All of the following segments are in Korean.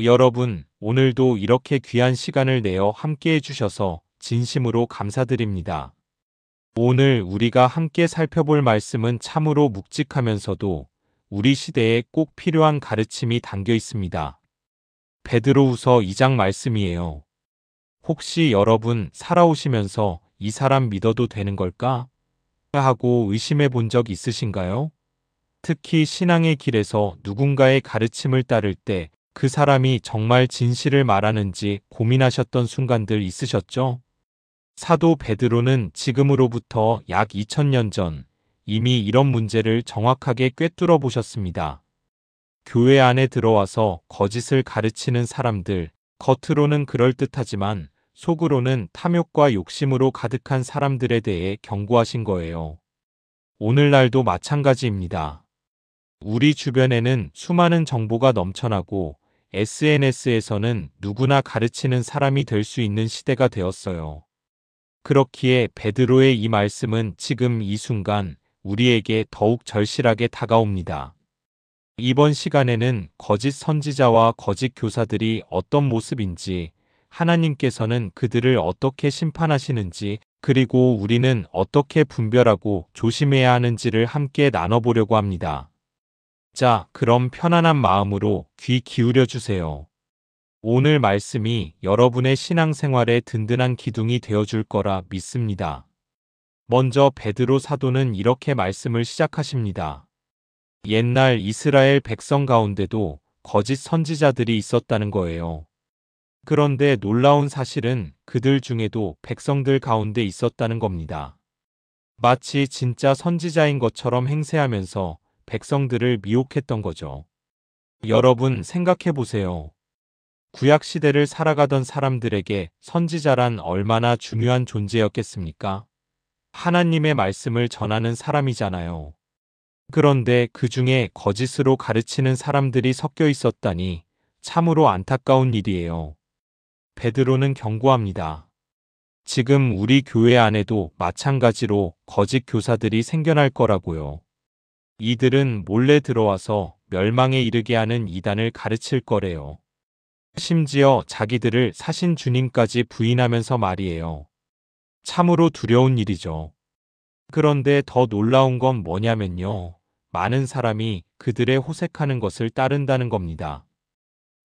여러분, 오늘도 이렇게 귀한 시간을 내어 함께 해주셔서 진심으로 감사드립니다. 오늘 우리가 함께 살펴볼 말씀은 참으로 묵직하면서도 우리 시대에 꼭 필요한 가르침이 담겨 있습니다. 베드로후서 2장 말씀이에요. 혹시 여러분 살아오시면서 이 사람 믿어도 되는 걸까? 하고 의심해 본 적 있으신가요? 특히 신앙의 길에서 누군가의 가르침을 따를 때 그 사람이 정말 진실을 말하는지 고민하셨던 순간들 있으셨죠? 사도 베드로는 지금으로부터 약 2000년 전 이미 이런 문제를 정확하게 꿰뚫어 보셨습니다. 교회 안에 들어와서 거짓을 가르치는 사람들, 겉으로는 그럴듯하지만 속으로는 탐욕과 욕심으로 가득한 사람들에 대해 경고하신 거예요. 오늘날도 마찬가지입니다. 우리 주변에는 수많은 정보가 넘쳐나고 SNS에서는 누구나 가르치는 사람이 될 수 있는 시대가 되었어요. 그렇기에 베드로의 이 말씀은 지금 이 순간 우리에게 더욱 절실하게 다가옵니다. 이번 시간에는 거짓 선지자와 거짓 교사들이 어떤 모습인지, 하나님께서는 그들을 어떻게 심판하시는지, 그리고 우리는 어떻게 분별하고 조심해야 하는지를 함께 나눠보려고 합니다. 자, 그럼 편안한 마음으로 귀 기울여 주세요. 오늘 말씀이 여러분의 신앙생활에 든든한 기둥이 되어줄 거라 믿습니다. 먼저 베드로 사도는 이렇게 말씀을 시작하십니다. 옛날 이스라엘 백성 가운데도 거짓 선지자들이 있었다는 거예요. 그런데 놀라운 사실은 그들 중에도 백성들 가운데 있었다는 겁니다. 마치 진짜 선지자인 것처럼 행세하면서 백성들을 미혹했던 거죠. 여러분 생각해 보세요. 구약 시대를 살아가던 사람들에게 선지자란 얼마나 중요한 존재였겠습니까? 하나님의 말씀을 전하는 사람이잖아요. 그런데 그 중에 거짓으로 가르치는 사람들이 섞여 있었다니 참으로 안타까운 일이에요. 베드로는 경고합니다. 지금 우리 교회 안에도 마찬가지로 거짓 교사들이 생겨날 거라고요. 이들은 몰래 들어와서 멸망에 이르게 하는 이단을 가르칠 거래요. 심지어 자기들을 사신 주님까지 부인하면서 말이에요. 참으로 두려운 일이죠. 그런데 더 놀라운 건 뭐냐면요. 많은 사람이 그들의 호색하는 것을 따른다는 겁니다.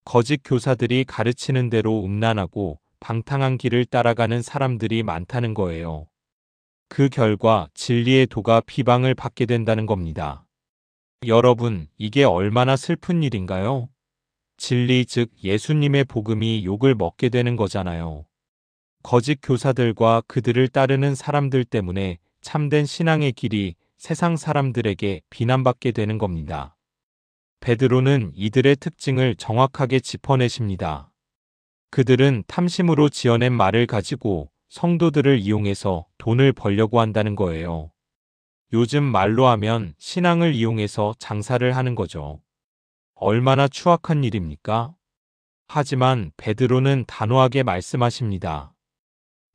거짓 교사들이 가르치는 대로 음란하고 방탕한 길을 따라가는 사람들이 많다는 거예요. 그 결과 진리의 도가 비방을 받게 된다는 겁니다. 여러분, 이게 얼마나 슬픈 일인가요? 진리 즉 예수님의 복음이 욕을 먹게 되는 거잖아요. 거짓 교사들과 그들을 따르는 사람들 때문에 참된 신앙의 길이 세상 사람들에게 비난받게 되는 겁니다. 베드로는 이들의 특징을 정확하게 짚어내십니다. 그들은 탐심으로 지어낸 말을 가지고 성도들을 이용해서 돈을 벌려고 한다는 거예요. 요즘 말로 하면 신앙을 이용해서 장사를 하는 거죠. 얼마나 추악한 일입니까? 하지만 베드로는 단호하게 말씀하십니다.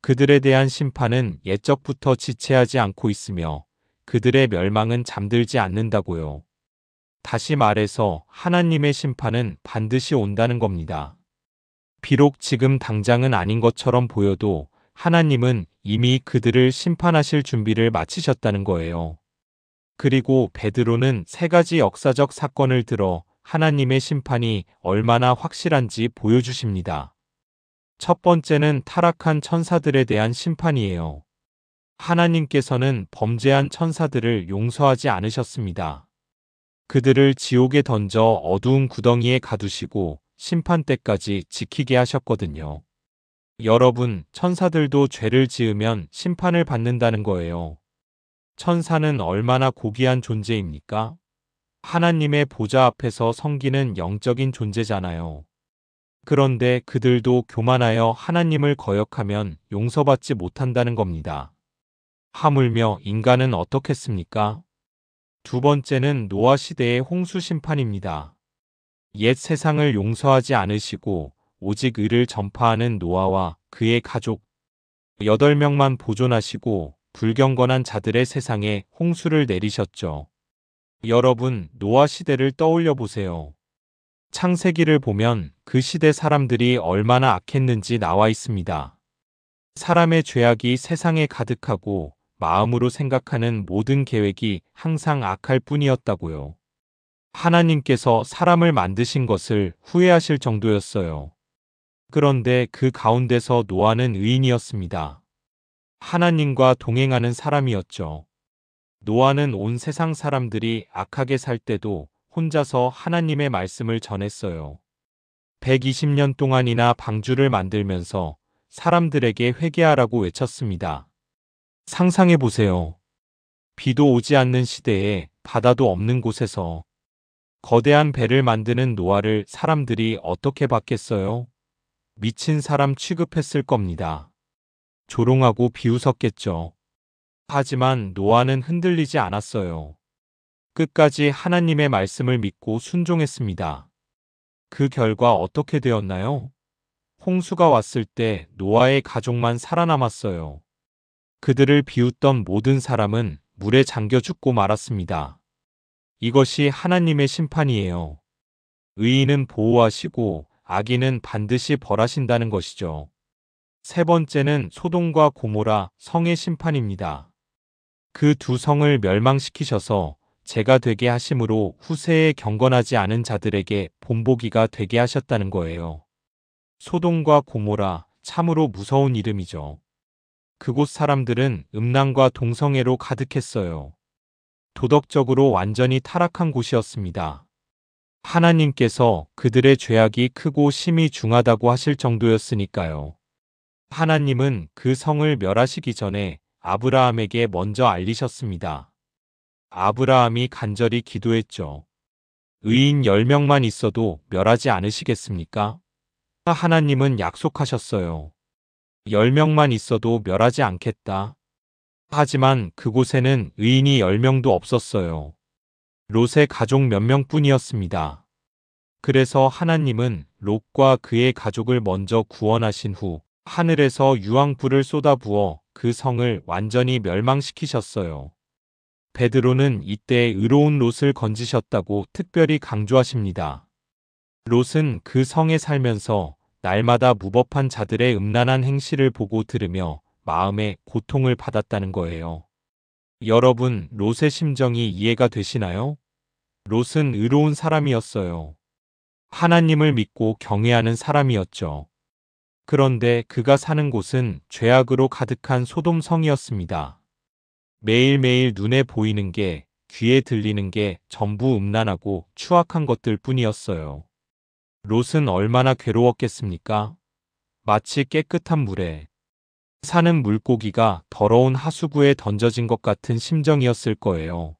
그들에 대한 심판은 옛적부터 지체하지 않고 있으며 그들의 멸망은 잠들지 않는다고요. 다시 말해서 하나님의 심판은 반드시 온다는 겁니다. 비록 지금 당장은 아닌 것처럼 보여도 하나님은 이미 그들을 심판하실 준비를 마치셨다는 거예요. 그리고 베드로는 세 가지 역사적 사건을 들어 하나님의 심판이 얼마나 확실한지 보여주십니다. 첫 번째는 타락한 천사들에 대한 심판이에요. 하나님께서는 범죄한 천사들을 용서하지 않으셨습니다. 그들을 지옥에 던져 어두운 구덩이에 가두시고 심판 때까지 지키게 하셨거든요. 여러분, 천사들도 죄를 지으면 심판을 받는다는 거예요. 천사는 얼마나 고귀한 존재입니까? 하나님의 보좌 앞에서 섬기는 영적인 존재잖아요. 그런데 그들도 교만하여 하나님을 거역하면 용서받지 못한다는 겁니다. 하물며 인간은 어떻겠습니까? 두 번째는 노아 시대의 홍수 심판입니다. 옛 세상을 용서하지 않으시고 오직 의를 전파하는 노아와 그의 가족 8명만 보존하시고 불경건한 자들의 세상에 홍수를 내리셨죠. 여러분, 노아 시대를 떠올려 보세요. 창세기를 보면 그 시대 사람들이 얼마나 악했는지 나와 있습니다. 사람의 죄악이 세상에 가득하고 마음으로 생각하는 모든 계획이 항상 악할 뿐이었다고요. 하나님께서 사람을 만드신 것을 후회하실 정도였어요. 그런데 그 가운데서 노아는 의인이었습니다. 하나님과 동행하는 사람이었죠. 노아는 온 세상 사람들이 악하게 살 때도 혼자서 하나님의 말씀을 전했어요. 120년 동안이나 방주를 만들면서 사람들에게 회개하라고 외쳤습니다. 상상해 보세요. 비도 오지 않는 시대에 바다도 없는 곳에서 거대한 배를 만드는 노아를 사람들이 어떻게 봤겠어요? 미친 사람 취급했을 겁니다. 조롱하고 비웃었겠죠. 하지만 노아는 흔들리지 않았어요. 끝까지 하나님의 말씀을 믿고 순종했습니다. 그 결과 어떻게 되었나요? 홍수가 왔을 때 노아의 가족만 살아남았어요. 그들을 비웃던 모든 사람은 물에 잠겨 죽고 말았습니다. 이것이 하나님의 심판이에요. 의인은 보호하시고 악인은 반드시 벌하신다는 것이죠. 세 번째는 소돔과 고모라 성의 심판입니다. 그 두 성을 멸망시키셔서 재가 되게 하심으로 후세에 경건하지 않은 자들에게 본보기가 되게 하셨다는 거예요. 소돔과 고모라, 참으로 무서운 이름이죠. 그곳 사람들은 음란과 동성애로 가득했어요. 도덕적으로 완전히 타락한 곳이었습니다. 하나님께서 그들의 죄악이 크고 심히 중하다고 하실 정도였으니까요. 하나님은 그 성을 멸하시기 전에 아브라함에게 먼저 알리셨습니다. 아브라함이 간절히 기도했죠. 의인 10명만 있어도 멸하지 않으시겠습니까? 하나님은 약속하셨어요. 10명만 있어도 멸하지 않겠다. 하지만 그곳에는 의인이 10명도 없었어요. 롯의 가족 몇 명뿐이었습니다. 그래서 하나님은 롯과 그의 가족을 먼저 구원하신 후 하늘에서 유황불을 쏟아부어 그 성을 완전히 멸망시키셨어요. 베드로는 이때 의로운 롯을 건지셨다고 특별히 강조하십니다. 롯은 그 성에 살면서 날마다 무법한 자들의 음란한 행실을 보고 들으며 마음에 고통을 받았다는 거예요. 여러분, 롯의 심정이 이해가 되시나요? 롯은 의로운 사람이었어요. 하나님을 믿고 경외하는 사람이었죠. 그런데 그가 사는 곳은 죄악으로 가득한 소돔 성이었습니다. 매일매일 눈에 보이는 게, 귀에 들리는 게 전부 음란하고 추악한 것들 뿐이었어요. 롯은 얼마나 괴로웠겠습니까? 마치 깨끗한 물에 사는 물고기가 더러운 하수구에 던져진 것 같은 심정이었을 거예요.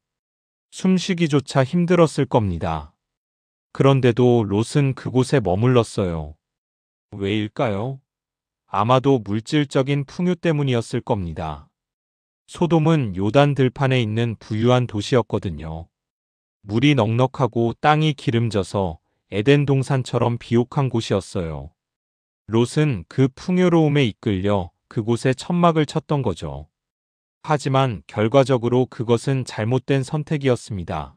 숨쉬기조차 힘들었을 겁니다. 그런데도 롯은 그곳에 머물렀어요. 왜일까요? 아마도 물질적인 풍요 때문이었을 겁니다. 소돔은 요단 들판에 있는 부유한 도시였거든요. 물이 넉넉하고 땅이 기름져서 에덴 동산처럼 비옥한 곳이었어요. 롯은 그 풍요로움에 이끌려 그곳에 천막을 쳤던 거죠. 하지만 결과적으로 그것은 잘못된 선택이었습니다.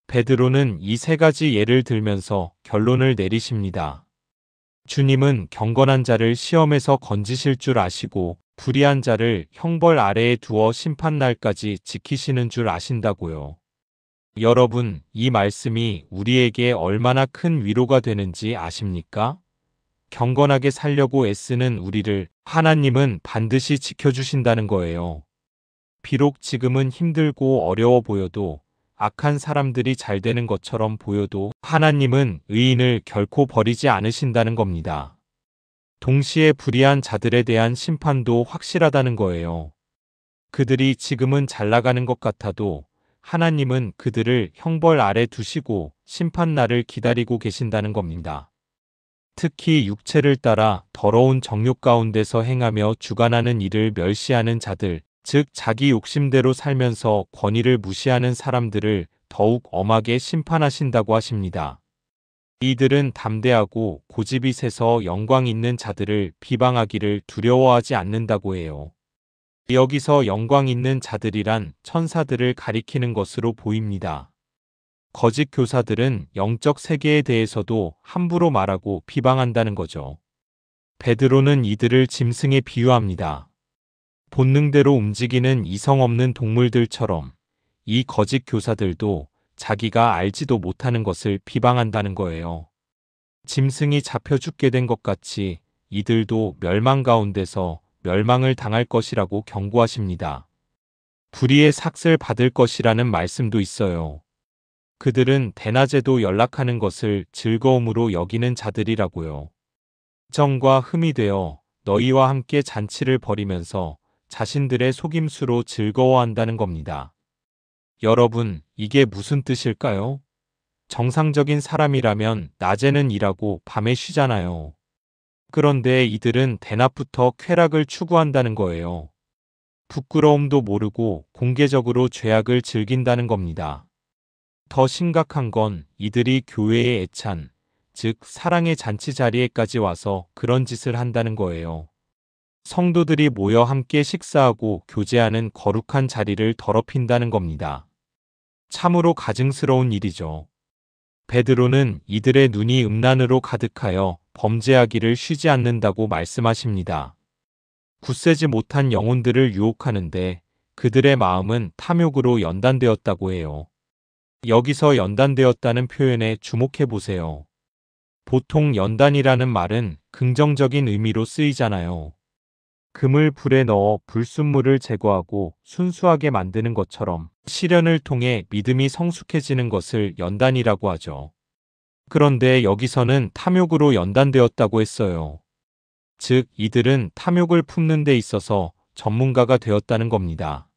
베드로는 이 세 가지 예를 들면서 결론을 내리십니다. 주님은 경건한 자를 시험에서 건지실 줄 아시고 불의한 자를 형벌 아래에 두어 심판날까지 지키시는 줄 아신다고요. 여러분, 이 말씀이 우리에게 얼마나 큰 위로가 되는지 아십니까? 경건하게 살려고 애쓰는 우리를 하나님은 반드시 지켜주신다는 거예요. 비록 지금은 힘들고 어려워 보여도 악한 사람들이 잘 되는 것처럼 보여도 하나님은 의인을 결코 버리지 않으신다는 겁니다. 동시에 불의한 자들에 대한 심판도 확실하다는 거예요. 그들이 지금은 잘 나가는 것 같아도 하나님은 그들을 형벌 아래 두시고 심판날을 기다리고 계신다는 겁니다. 특히 육체를 따라 더러운 정욕 가운데서 행하며 주관하는 일을 멸시하는 자들, 즉 자기 욕심대로 살면서 권위를 무시하는 사람들을 더욱 엄하게 심판하신다고 하십니다. 이들은 담대하고 고집이 세서 영광 있는 자들을 비방하기를 두려워하지 않는다고 해요. 여기서 영광 있는 자들이란 천사들을 가리키는 것으로 보입니다. 거짓 교사들은 영적 세계에 대해서도 함부로 말하고 비방한다는 거죠. 베드로는 이들을 짐승에 비유합니다. 본능대로 움직이는 이성 없는 동물들처럼 이 거짓 교사들도 자기가 알지도 못하는 것을 비방한다는 거예요. 짐승이 잡혀 죽게 된 것 같이 이들도 멸망 가운데서 멸망을 당할 것이라고 경고하십니다. 불의의 삭을 받을 것이라는 말씀도 있어요. 그들은 대낮에도 연락하는 것을 즐거움으로 여기는 자들이라고요. 정과 흠이 되어 너희와 함께 잔치를 벌이면서 자신들의 속임수로 즐거워한다는 겁니다. 여러분, 이게 무슨 뜻일까요? 정상적인 사람이라면 낮에는 일하고 밤에 쉬잖아요. 그런데 이들은 대낮부터 쾌락을 추구한다는 거예요. 부끄러움도 모르고 공개적으로 죄악을 즐긴다는 겁니다. 더 심각한 건 이들이 교회의 애찬, 즉 사랑의 잔치 자리에까지 와서 그런 짓을 한다는 거예요. 성도들이 모여 함께 식사하고 교제하는 거룩한 자리를 더럽힌다는 겁니다. 참으로 가증스러운 일이죠. 베드로는 이들의 눈이 음란으로 가득하여 범죄하기를 쉬지 않는다고 말씀하십니다. 굳세지 못한 영혼들을 유혹하는데 그들의 마음은 탐욕으로 연단되었다고 해요. 여기서 연단되었다는 표현에 주목해 보세요. 보통 연단이라는 말은 긍정적인 의미로 쓰이잖아요. 금을 불에 넣어 불순물을 제거하고 순수하게 만드는 것처럼 시련을 통해 믿음이 성숙해지는 것을 연단이라고 하죠. 그런데 여기서는 탐욕으로 연단되었다고 했어요. 즉, 이들은 탐욕을 품는 데 있어서 전문가가 되었다는 겁니다.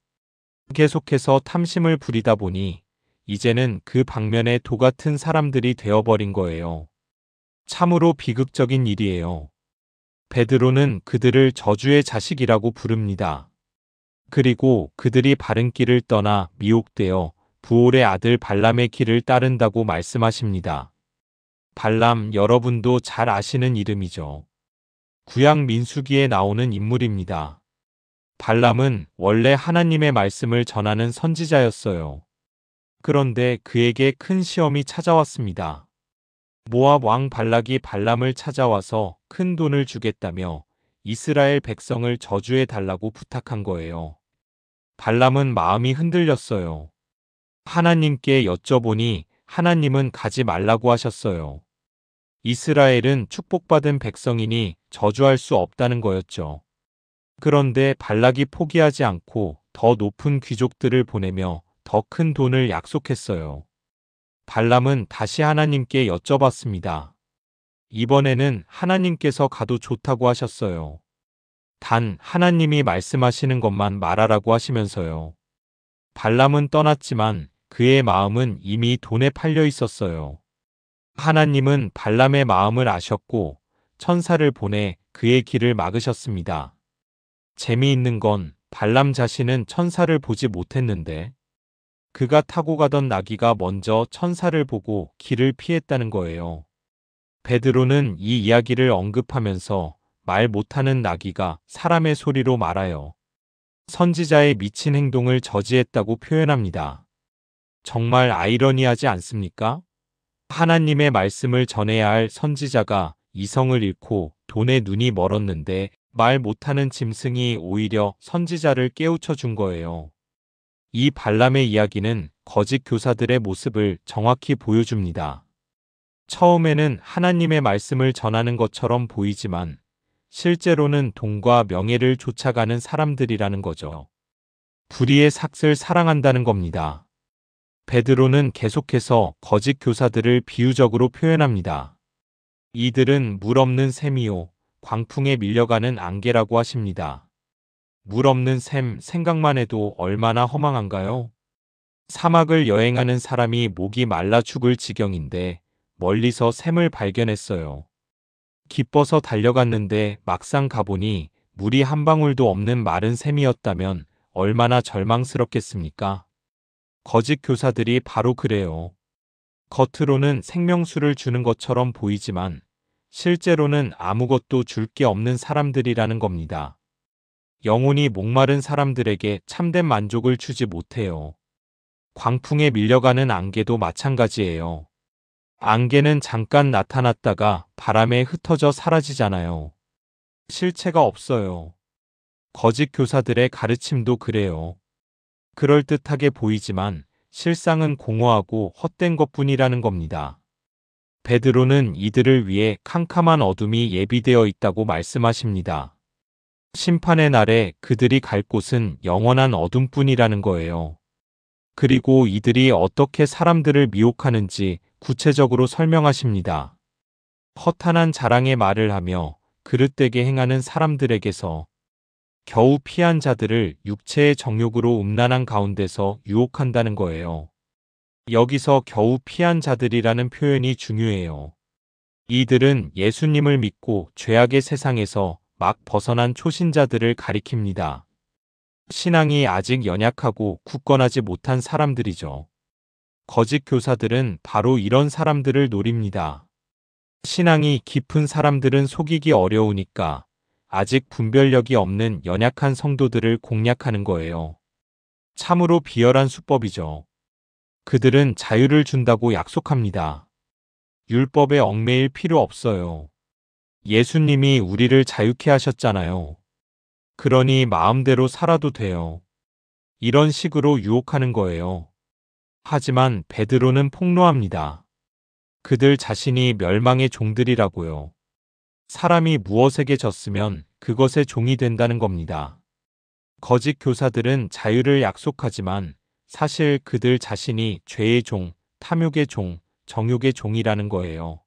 계속해서 탐심을 부리다 보니 이제는 그 방면에 도 같은 사람들이 되어버린 거예요. 참으로 비극적인 일이에요. 베드로는 그들을 저주의 자식이라고 부릅니다. 그리고 그들이 바른 길을 떠나 미혹되어 부올의 아들 발람의 길을 따른다고 말씀하십니다. 발람, 여러분도 잘 아시는 이름이죠. 구약 민수기에 나오는 인물입니다. 발람은 원래 하나님의 말씀을 전하는 선지자였어요. 그런데 그에게 큰 시험이 찾아왔습니다. 모압 왕 발락이 발람을 찾아와서 큰 돈을 주겠다며 이스라엘 백성을 저주해 달라고 부탁한 거예요. 발람은 마음이 흔들렸어요. 하나님께 여쭤보니 하나님은 가지 말라고 하셨어요. 이스라엘은 축복받은 백성이니 저주할 수 없다는 거였죠. 그런데 발락이 포기하지 않고 더 높은 귀족들을 보내며 더 큰 돈을 약속했어요. 발람은 다시 하나님께 여쭤봤습니다. 이번에는 하나님께서 가도 좋다고 하셨어요. 단 하나님이 말씀하시는 것만 말하라고 하시면서요. 발람은 떠났지만 그의 마음은 이미 돈에 팔려 있었어요. 하나님은 발람의 마음을 아셨고 천사를 보내 그의 길을 막으셨습니다. 재미있는 건 발람 자신은 천사를 보지 못했는데 그가 타고 가던 나귀가 먼저 천사를 보고 길을 피했다는 거예요. 베드로는 이 이야기를 언급하면서 말 못하는 나귀가 사람의 소리로 말하여 선지자의 미친 행동을 저지했다고 표현합니다. 정말 아이러니하지 않습니까? 하나님의 말씀을 전해야 할 선지자가 이성을 잃고 돈에 눈이 멀었는데 말 못하는 짐승이 오히려 선지자를 깨우쳐 준 거예요. 이 발람의 이야기는 거짓 교사들의 모습을 정확히 보여줍니다. 처음에는 하나님의 말씀을 전하는 것처럼 보이지만 실제로는 돈과 명예를 쫓아가는 사람들이라는 거죠. 불의의 삭을 사랑한다는 겁니다. 베드로는 계속해서 거짓 교사들을 비유적으로 표현합니다. 이들은 물 없는 샘이요 광풍에 밀려가는 안개라고 하십니다. 물 없는 샘, 생각만 해도 얼마나 허망한가요? 사막을 여행하는 사람이 목이 말라 죽을 지경인데 멀리서 샘을 발견했어요. 기뻐서 달려갔는데 막상 가보니 물이 한 방울도 없는 마른 샘이었다면 얼마나 절망스럽겠습니까? 거짓 교사들이 바로 그래요. 겉으로는 생명수를 주는 것처럼 보이지만 실제로는 아무것도 줄 게 없는 사람들이라는 겁니다. 영혼이 목마른 사람들에게 참된 만족을 주지 못해요. 광풍에 밀려가는 안개도 마찬가지예요. 안개는 잠깐 나타났다가 바람에 흩어져 사라지잖아요. 실체가 없어요. 거짓 교사들의 가르침도 그래요. 그럴듯하게 보이지만 실상은 공허하고 헛된 것뿐이라는 겁니다. 베드로는 이들을 위해 캄캄한 어둠이 예비되어 있다고 말씀하십니다. 심판의 날에 그들이 갈 곳은 영원한 어둠뿐이라는 거예요. 그리고 이들이 어떻게 사람들을 미혹하는지 구체적으로 설명하십니다. 허탄한 자랑의 말을 하며 그릇되게 행하는 사람들에게서 겨우 피한 자들을 육체의 정욕으로 음란한 가운데서 유혹한다는 거예요. 여기서 겨우 피한 자들이라는 표현이 중요해요. 이들은 예수님을 믿고 죄악의 세상에서 막 벗어난 초신자들을 가리킵니다. 신앙이 아직 연약하고 굳건하지 못한 사람들이죠. 거짓 교사들은 바로 이런 사람들을 노립니다. 신앙이 깊은 사람들은 속이기 어려우니까 아직 분별력이 없는 연약한 성도들을 공략하는 거예요. 참으로 비열한 수법이죠. 그들은 자유를 준다고 약속합니다. 율법에 얽매일 필요 없어요. 예수님이 우리를 자유케 하셨잖아요. 그러니 마음대로 살아도 돼요. 이런 식으로 유혹하는 거예요. 하지만 베드로는 폭로합니다. 그들 자신이 멸망의 종들이라고요. 사람이 무엇에게 졌으면 그것의 종이 된다는 겁니다. 거짓 교사들은 자유를 약속하지만 사실 그들 자신이 죄의 종, 탐욕의 종, 정욕의 종이라는 거예요.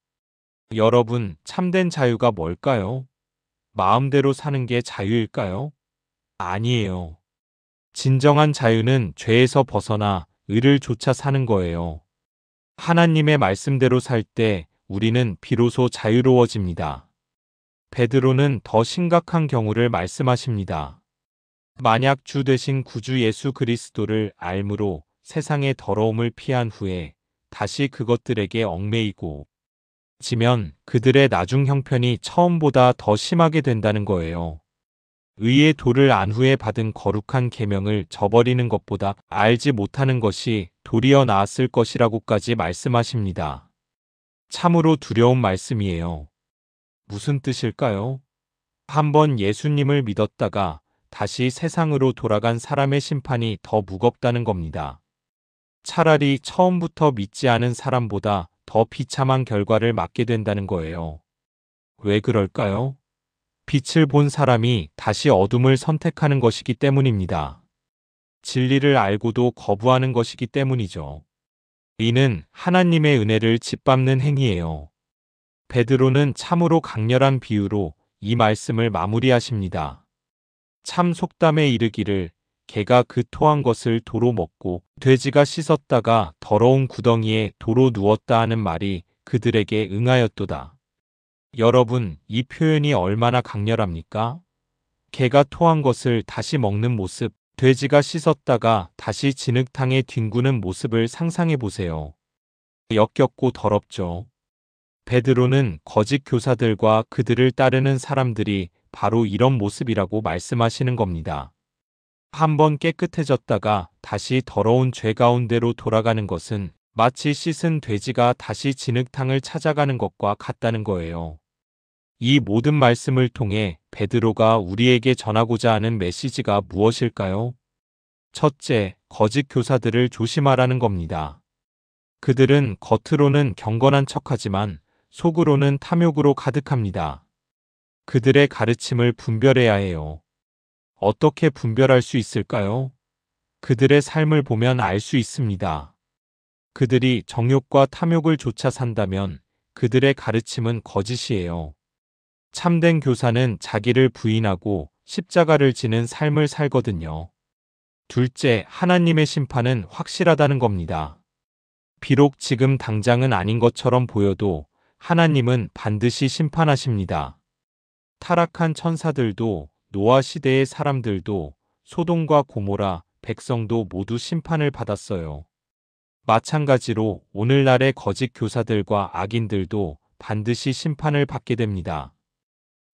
여러분, 참된 자유가 뭘까요? 마음대로 사는 게 자유일까요? 아니에요. 진정한 자유는 죄에서 벗어나 의를 좇아 사는 거예요. 하나님의 말씀대로 살 때 우리는 비로소 자유로워집니다. 베드로는 더 심각한 경우를 말씀하십니다. 만약 주 되신 구주 예수 그리스도를 알므로 세상의 더러움을 피한 후에 다시 그것들에게 얽매이고 지면 그들의 나중 형편이 처음보다 더 심하게 된다는 거예요. 의의 도를 안 후에 받은 거룩한 계명을 저버리는 것보다 알지 못하는 것이 도리어 나았을 것이라고까지 말씀하십니다. 참으로 두려운 말씀이에요. 무슨 뜻일까요? 한번 예수님을 믿었다가 다시 세상으로 돌아간 사람의 심판이 더 무겁다는 겁니다. 차라리 처음부터 믿지 않은 사람보다 더 비참한 결과를 맞게 된다는 거예요. 왜 그럴까요? 빛을 본 사람이 다시 어둠을 선택하는 것이기 때문입니다. 진리를 알고도 거부하는 것이기 때문이죠. 이는 하나님의 은혜를 짓밟는 행위예요. 베드로는 참으로 강렬한 비유로 이 말씀을 마무리하십니다. 참 속담에 이르기를 개가 그 토한 것을 도로 먹고 돼지가 씻었다가 더러운 구덩이에 도로 누웠다 하는 말이 그들에게 응하였도다. 여러분, 이 표현이 얼마나 강렬합니까? 개가 토한 것을 다시 먹는 모습, 돼지가 씻었다가 다시 진흙탕에 뒹구는 모습을 상상해 보세요. 역겹고 더럽죠. 베드로는 거짓 교사들과 그들을 따르는 사람들이 바로 이런 모습이라고 말씀하시는 겁니다. 한번 깨끗해졌다가 다시 더러운 죄 가운데로 돌아가는 것은 마치 씻은 돼지가 다시 진흙탕을 찾아가는 것과 같다는 거예요. 이 모든 말씀을 통해 베드로가 우리에게 전하고자 하는 메시지가 무엇일까요? 첫째, 거짓 교사들을 조심하라는 겁니다. 그들은 겉으로는 경건한 척하지만 속으로는 탐욕으로 가득합니다. 그들의 가르침을 분별해야 해요. 어떻게 분별할 수 있을까요? 그들의 삶을 보면 알 수 있습니다. 그들이 정욕과 탐욕을 좇아 산다면 그들의 가르침은 거짓이에요. 참된 교사는 자기를 부인하고 십자가를 지는 삶을 살거든요. 둘째, 하나님의 심판은 확실하다는 겁니다. 비록 지금 당장은 아닌 것처럼 보여도 하나님은 반드시 심판하십니다. 타락한 천사들도 노아 시대의 사람들도 소돔과 고모라 백성도 모두 심판을 받았어요. 마찬가지로 오늘날의 거짓 교사들과 악인들도 반드시 심판을 받게 됩니다.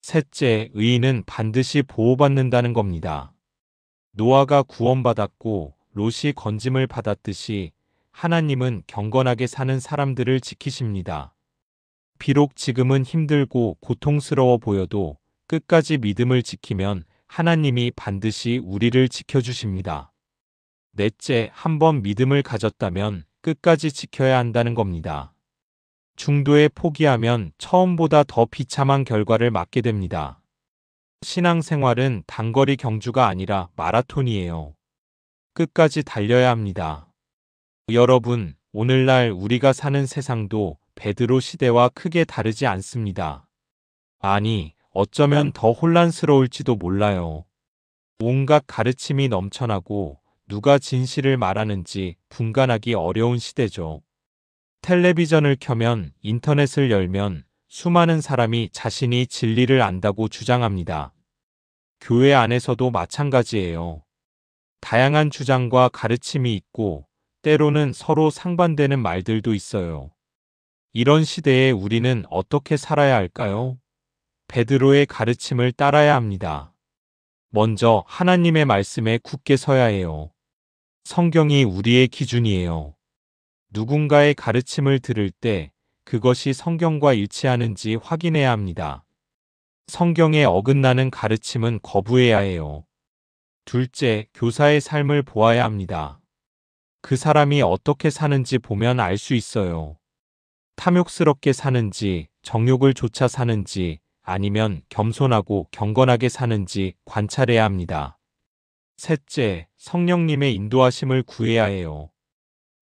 셋째, 의인은 반드시 보호받는다는 겁니다. 노아가 구원받았고 롯이 건짐을 받았듯이 하나님은 경건하게 사는 사람들을 지키십니다. 비록 지금은 힘들고 고통스러워 보여도 끝까지 믿음을 지키면 하나님이 반드시 우리를 지켜주십니다. 넷째, 한번 믿음을 가졌다면 끝까지 지켜야 한다는 겁니다. 중도에 포기하면 처음보다 더 비참한 결과를 맞게 됩니다. 신앙생활은 단거리 경주가 아니라 마라톤이에요. 끝까지 달려야 합니다. 여러분, 오늘날 우리가 사는 세상도 베드로 시대와 크게 다르지 않습니다. 아니, 어쩌면 더 혼란스러울지도 몰라요. 온갖 가르침이 넘쳐나고 누가 진실을 말하는지 분간하기 어려운 시대죠. 텔레비전을 켜면, 인터넷을 열면 수많은 사람이 자신이 진리를 안다고 주장합니다. 교회 안에서도 마찬가지예요. 다양한 주장과 가르침이 있고 때로는 서로 상반되는 말들도 있어요. 이런 시대에 우리는 어떻게 살아야 할까요? 베드로의 가르침을 따라야 합니다. 먼저 하나님의 말씀에 굳게 서야 해요. 성경이 우리의 기준이에요. 누군가의 가르침을 들을 때 그것이 성경과 일치하는지 확인해야 합니다. 성경에 어긋나는 가르침은 거부해야 해요. 둘째, 교사의 삶을 보아야 합니다. 그 사람이 어떻게 사는지 보면 알 수 있어요. 탐욕스럽게 사는지, 정욕을 좇아 사는지, 아니면 겸손하고 경건하게 사는지 관찰해야 합니다. 셋째, 성령님의 인도하심을 구해야 해요.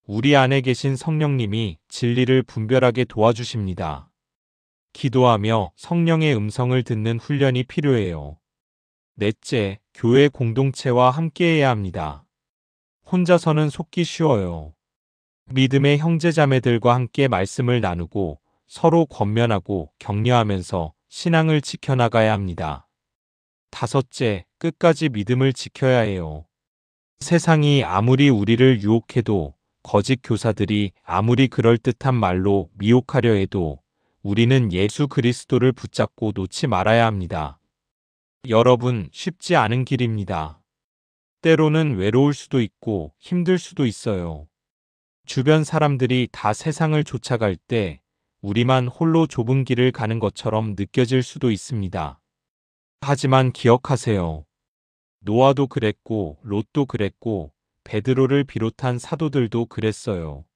우리 안에 계신 성령님이 진리를 분별하게 도와주십니다. 기도하며 성령의 음성을 듣는 훈련이 필요해요. 넷째, 교회 공동체와 함께해야 합니다. 혼자서는 속기 쉬워요. 믿음의 형제자매들과 함께 말씀을 나누고 서로 권면하고 격려하면서 신앙을 지켜나가야 합니다. 다섯째, 끝까지 믿음을 지켜야 해요. 세상이 아무리 우리를 유혹해도, 거짓 교사들이 아무리 그럴듯한 말로 미혹하려 해도 우리는 예수 그리스도를 붙잡고 놓지 말아야 합니다. 여러분, 쉽지 않은 길입니다. 때로는 외로울 수도 있고 힘들 수도 있어요. 주변 사람들이 다 세상을 쫓아갈 때 우리만 홀로 좁은 길을 가는 것처럼 느껴질 수도 있습니다. 하지만 기억하세요. 노아도 그랬고 롯도 그랬고 베드로를 비롯한 사도들도 그랬어요.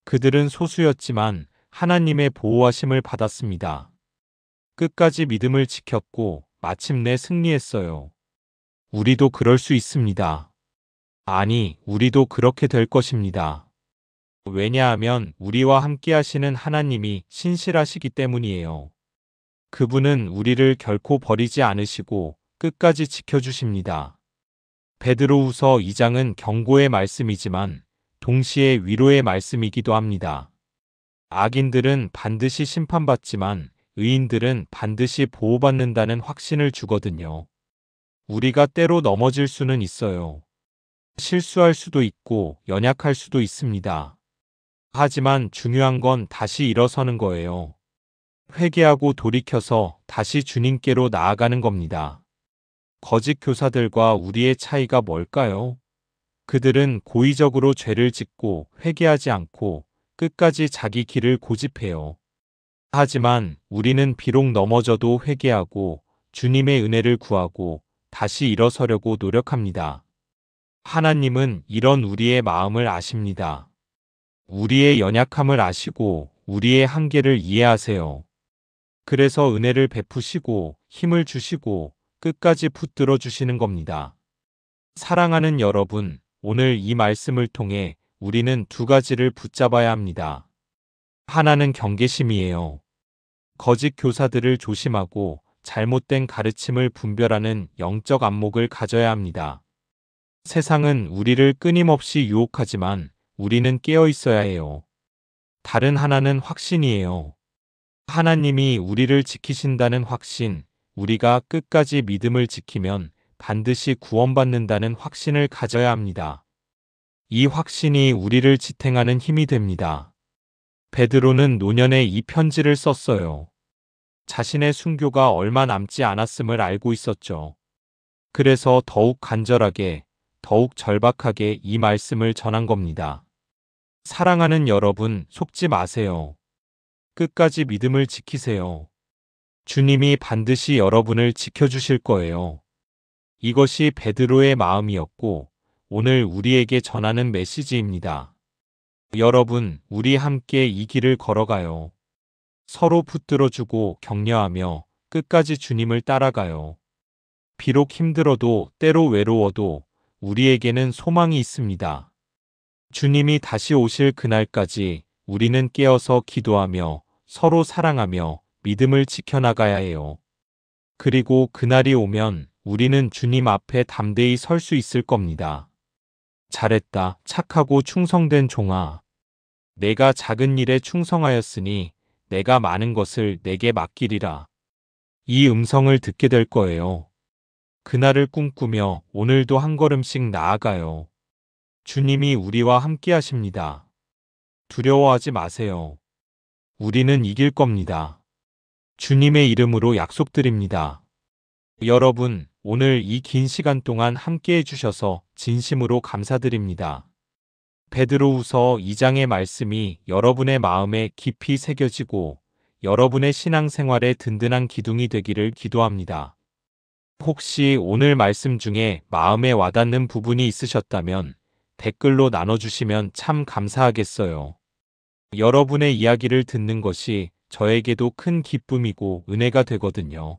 그들은 소수였지만 하나님의 보호하심을 받았습니다. 끝까지 믿음을 지켰고 마침내 승리했어요. 우리도 그럴 수 있습니다. 아니, 우리도 그렇게 될 것입니다. 왜냐하면 우리와 함께 하시는 하나님이 신실하시기 때문이에요. 그분은 우리를 결코 버리지 않으시고 끝까지 지켜주십니다. 베드로후서 2장은 경고의 말씀이지만 동시에 위로의 말씀이기도 합니다. 악인들은 반드시 심판받지만 의인들은 반드시 보호받는다는 확신을 주거든요. 우리가 때로 넘어질 수는 있어요. 실수할 수도 있고 연약할 수도 있습니다. 하지만 중요한 건 다시 일어서는 거예요. 회개하고 돌이켜서 다시 주님께로 나아가는 겁니다. 거짓 교사들과 우리의 차이가 뭘까요? 그들은 고의적으로 죄를 짓고 회개하지 않고 끝까지 자기 길을 고집해요. 하지만 우리는 비록 넘어져도 회개하고 주님의 은혜를 구하고 다시 일어서려고 노력합니다. 하나님은 이런 우리의 마음을 아십니다. 우리의 연약함을 아시고 우리의 한계를 이해하세요. 그래서 은혜를 베푸시고 힘을 주시고 끝까지 붙들어 주시는 겁니다. 사랑하는 여러분, 오늘 이 말씀을 통해 우리는 두 가지를 붙잡아야 합니다. 하나는 경계심이에요. 거짓 교사들을 조심하고 잘못된 가르침을 분별하는 영적 안목을 가져야 합니다. 세상은 우리를 끊임없이 유혹하지만 우리는 깨어 있어야 해요. 다른 하나는 확신이에요. 하나님이 우리를 지키신다는 확신, 우리가 끝까지 믿음을 지키면 반드시 구원받는다는 확신을 가져야 합니다. 이 확신이 우리를 지탱하는 힘이 됩니다. 베드로는 노년에 이 편지를 썼어요. 자신의 순교가 얼마 남지 않았음을 알고 있었죠. 그래서 더욱 간절하게, 더욱 절박하게 이 말씀을 전한 겁니다. 사랑하는 여러분, 속지 마세요. 끝까지 믿음을 지키세요. 주님이 반드시 여러분을 지켜주실 거예요. 이것이 베드로의 마음이었고, 오늘 우리에게 전하는 메시지입니다. 여러분, 우리 함께 이 길을 걸어가요. 서로 붙들어주고 격려하며 끝까지 주님을 따라가요. 비록 힘들어도 때로 외로워도 우리에게는 소망이 있습니다. 주님이 다시 오실 그날까지 우리는 깨어서 기도하며 서로 사랑하며 믿음을 지켜나가야 해요. 그리고 그날이 오면 우리는 주님 앞에 담대히 설 수 있을 겁니다. 잘했다, 착하고 충성된 종아. 내가 작은 일에 충성하였으니 내가 많은 것을 내게 맡기리라. 이 음성을 듣게 될 거예요. 그날을 꿈꾸며 오늘도 한 걸음씩 나아가요. 주님이 우리와 함께 하십니다. 두려워하지 마세요. 우리는 이길 겁니다. 주님의 이름으로 약속드립니다. 여러분, 오늘 이 긴 시간 동안 함께 해주셔서 진심으로 감사드립니다. 베드로후서 2장의 말씀이 여러분의 마음에 깊이 새겨지고 여러분의 신앙생활에 든든한 기둥이 되기를 기도합니다. 혹시 오늘 말씀 중에 마음에 와닿는 부분이 있으셨다면 댓글로 나눠주시면 참 감사하겠어요. 여러분의 이야기를 듣는 것이 저에게도 큰 기쁨이고 은혜가 되거든요.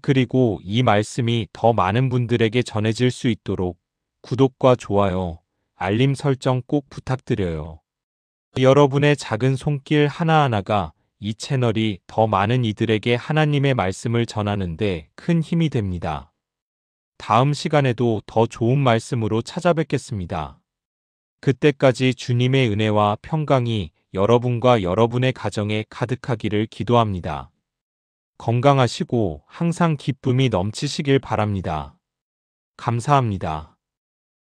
그리고 이 말씀이 더 많은 분들에게 전해질 수 있도록 구독과 좋아요, 알림 설정 꼭 부탁드려요. 여러분의 작은 손길 하나하나가 이 채널이 더 많은 이들에게 하나님의 말씀을 전하는데 큰 힘이 됩니다. 다음 시간에도 더 좋은 말씀으로 찾아뵙겠습니다. 그때까지 주님의 은혜와 평강이 여러분과 여러분의 가정에 가득하기를 기도합니다. 건강하시고 항상 기쁨이 넘치시길 바랍니다. 감사합니다.